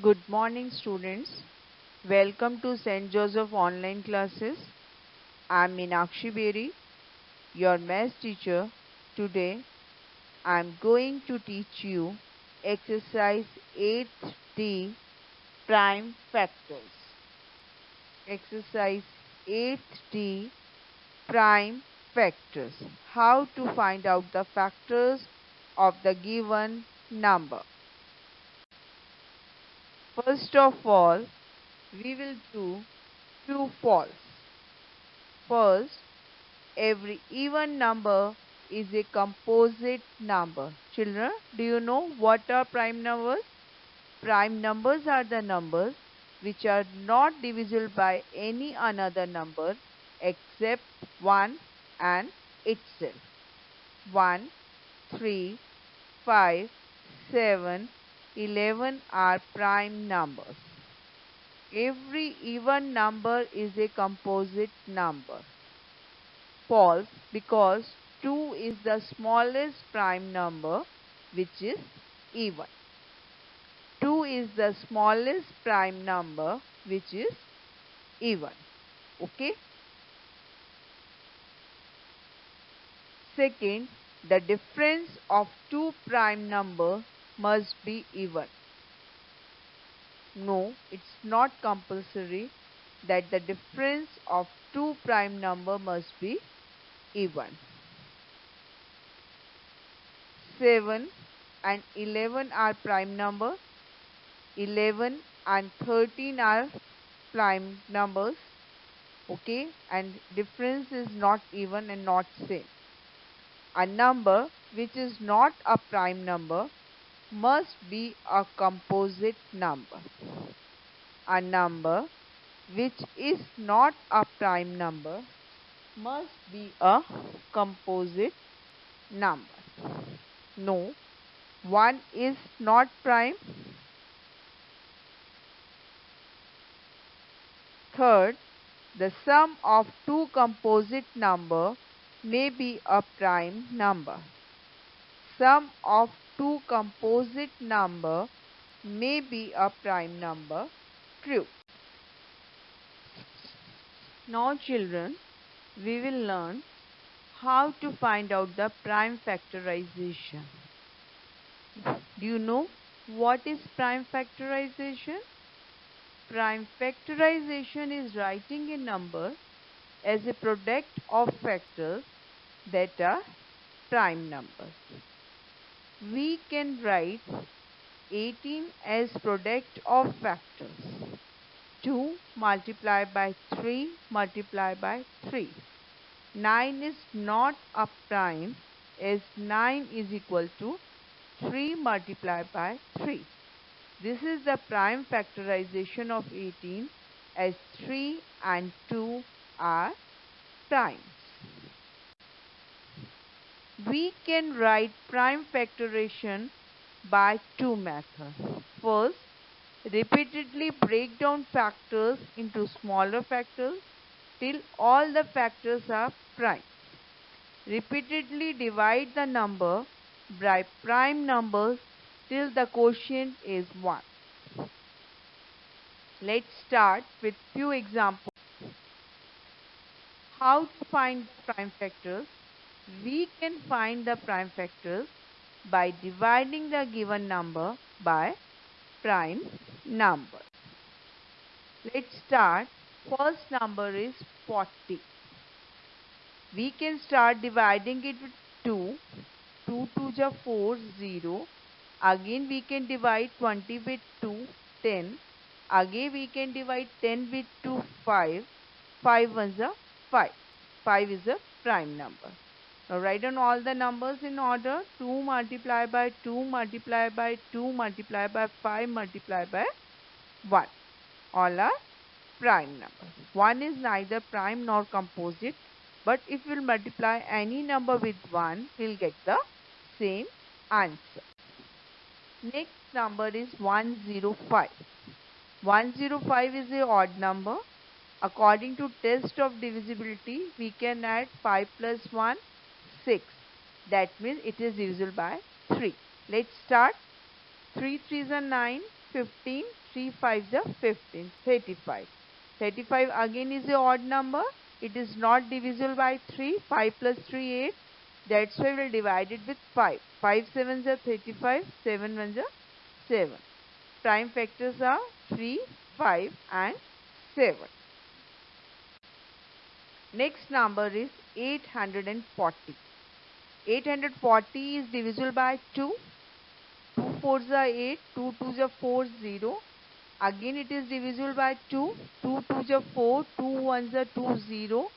Good morning, students. Welcome to St. Joseph Online Classes. I'm Meenakshi Beri, your math teacher. Today, I'm going to teach you exercise 8D prime factors. Exercise 8D prime factors. How to find out the factors of the given number. First of all, we will do true false. First, every even number is a composite number. Children, do you know what are prime numbers? Prime numbers are the numbers which are not divisible by any another number except 1 and itself. 1, 3, 5, 7, 11 are prime numbers. Every even number is a composite number. False, because 2 is the smallest prime number which is even. 2 is the smallest prime number which is even. Okay. Second, the difference of two prime number must be even. No, it's not compulsory that the difference of two prime number must be even. 7 and 11 are prime number. 11 and 13 are prime numbers. Okay, and difference is not even and not same. A number which is not a prime number must be a composite number. A number which is not a prime number must be a composite number. No, 1 is not prime. Third, the sum of two composite number may be a prime number. Sum of two composite number may be a prime number. True. Now children, we will learn how to find out the prime factorization. Do you know what is prime factorization? Prime factorization is writing a number as a product of factors that are prime numbers. We can write 18 as product of factors. 2 multiplied by 3 multiplied by 3. 9 is not a prime as 9 is equal to 3 multiplied by 3. This is the prime factorization of 18 as 3 and 2 are primes. We can write prime factorization by two methods. First, repeatedly break down factors into smaller factors till all the factors are prime. Repeatedly divide the number by prime numbers till the quotient is 1. Let's start with few examples. How to find the prime factors? We can find the prime factors by dividing the given number by prime number. Let's start. First number is 40. We can start dividing it with 2. 2 2 is 4, 0. Again we can divide 20 with 2, 10. Again we can divide 10 with 2, 5. 5 1 is 5. 5 is a prime number. Now write down all the numbers in order. 2 multiplied by 2 multiplied by 2 multiplied by 5 multiplied by 1. All are prime numbers. 1 is neither prime nor composite, but if we will multiply any number with 1, we will get the same answer. Next number is 105. 105 is a odd number. According to test of divisibility, we can add 5 plus 1, 6. That means it is divisible by 3. Let's start. 3 3s are 9. 15. 3 5s are 15. 35. 35 again is a odd number. It is not divisible by 3. 5 plus 3 8. That's why we will divide it with 5. 5 7s are 35. 7 1s are 7. Prime factors are 3, 5 and 7. Next number is 840. 840 is divisible by 2. 2 4s are 8. 2 2s are 4, 0. Again it is divisible by 2. 2 2s are 4. 2 1s are 2, 0.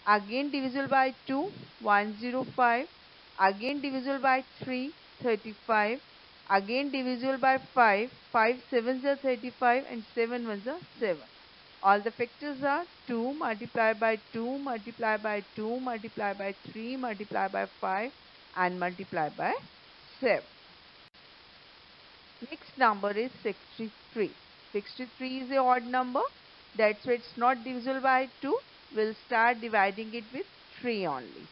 Again divisible by 2. 105. Again divisible by 3. 35. Again divisible by 5. 5 7s are 35 and 7 1s are 7. All the factors are 2 multiplied by 2 multiplied by 2 multiplied by 3 multiplied by 5 and multiplied by 7. Next number is 63. 63 is a odd number. That's why it's not divisible by 2. We'll start dividing it with 3 only.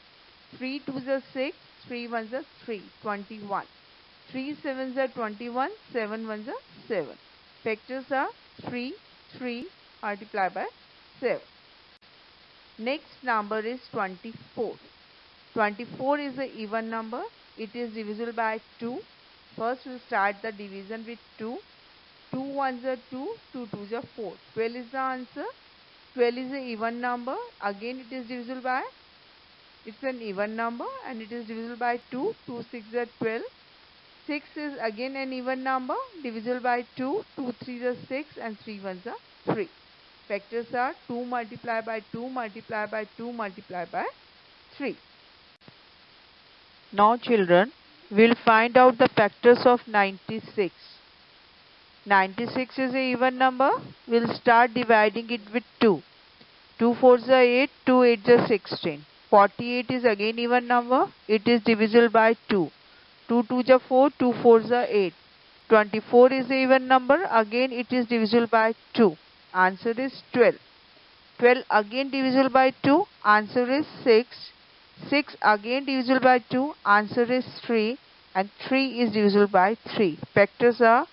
3 2s are 6. 3 1s are 3. 21. 3 7s are 21. 7 1s are 7. Factors are 3 3 multiplied by 7. Next number is 24. 24 is an even number. It is divisible by 2. First we'll start the division with 2. 2 1s are 2. 2 2s are 4. 12 is the answer. 12 is an even number. Again it is divisible by, it's an even number and it is divisible by 2. 2 6 are 12. 6 is again an even number, divisible by 2. 2 3s are 6 and 3 1s are 3. Factors are 2 multiplied by 2 multiplied by 2 multiplied by 3. Now children, we'll find out the factors of 96. 96 is an even number. We'll start dividing it with 2. 2 4s are 8, 2 8s are 16. 48 is again even number. It is divisible by 2. 2 2s are 4, 2 4s are 8. 24 is an even number. Again it is divisible by 2. Answer is 12. 12 again divisible by 2. Answer is 6. 6 again divisible by 2. Answer is 3. And 3 is divisible by 3. Factors are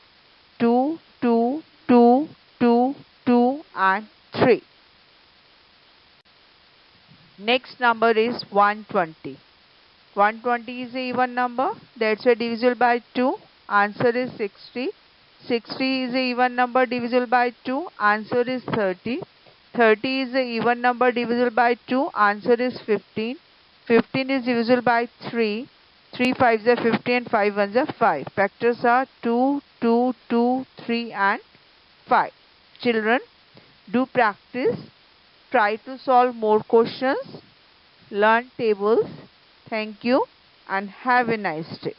2, 2, 2, 2, 2 and 3. Next number is 120. 120 is an even number. That's why divisible by 2. Answer is 60. 60 is an even number divisible by 2. Answer is 30. 30 is an even number divisible by 2. Answer is 15. 15 is divisible by 3. 3 5s are 50 and 5 1s are 5. Factors are 2, 2, 2, 3 and 5. Children, do practice. Try to solve more questions. Learn tables. Thank you and have a nice day.